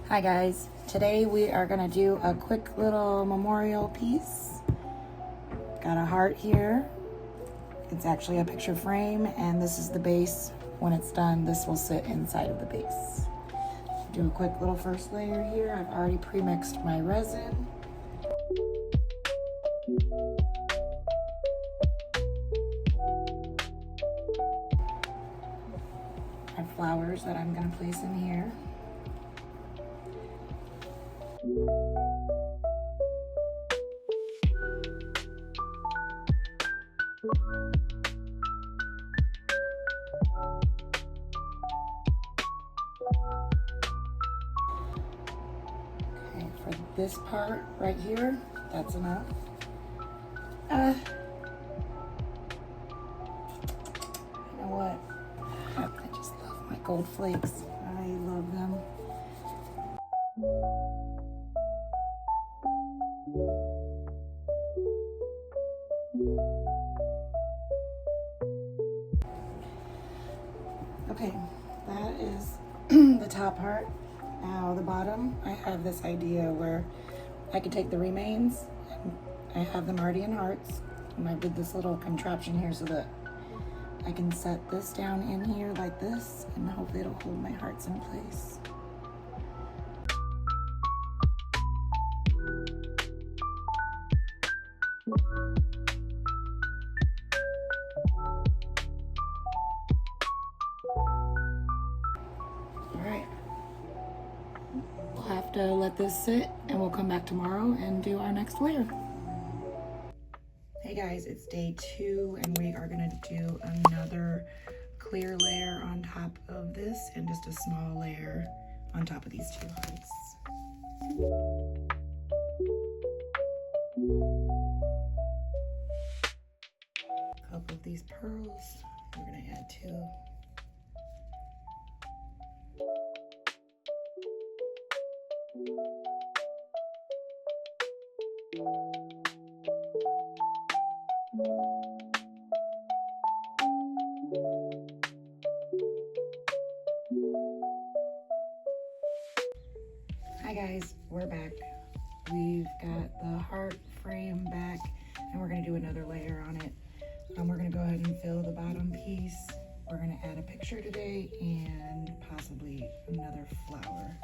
Hi guys, today we are gonna do a quick little memorial piece. Got a heart here. It's actually a picture frame and this is the base. When it's done, this will sit inside of the base. Do a quick little first layer here. I've already pre-mixed my resin. I have flowers that I'm gonna place in here. Okay, for this part right here, that's enough. You know what? I just love my gold flakes. I love them. Okay, that is the top part. Now the bottom, I have this idea where I could take the remains, and I have them already in hearts, and I did this little contraption here so that I can set this down in here like this, and hopefully it'll hold my hearts in place. Alright, we'll have to let this sit and we'll come back tomorrow and do our next layer. Hey guys, it's day 2 and we are gonna do another clear layer on top of this and just a small layer on top of these 2 hearts. A couple of these pearls, we're gonna add 2. Hi guys, we're back. We've got the heart frame back and we're gonna do another layer on it. We're gonna go ahead and fill the bottom piece. We're gonna add a picture today and possibly another flower.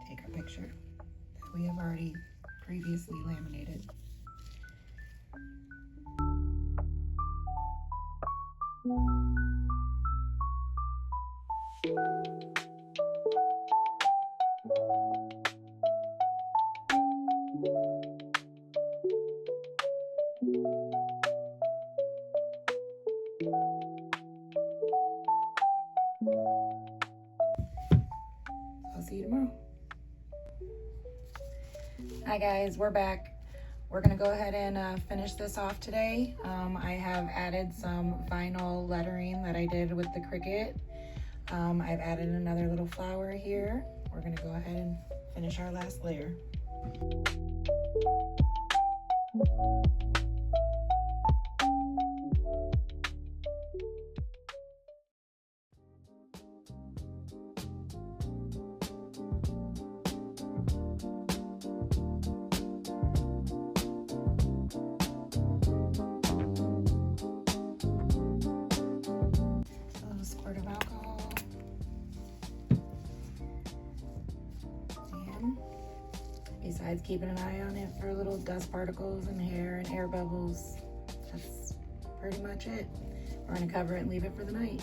Take our picture that we have already previously laminated. I'll see you tomorrow. Hi guys, we're back. We're gonna go ahead and finish this off today. I have added some vinyl lettering that I did with the Cricut. I've added another little flower here. We're gonna go ahead and finish our last layer. Besides keeping an eye on it for little dust particles and hair and air bubbles, that's pretty much it. We're gonna cover it and leave it for the night.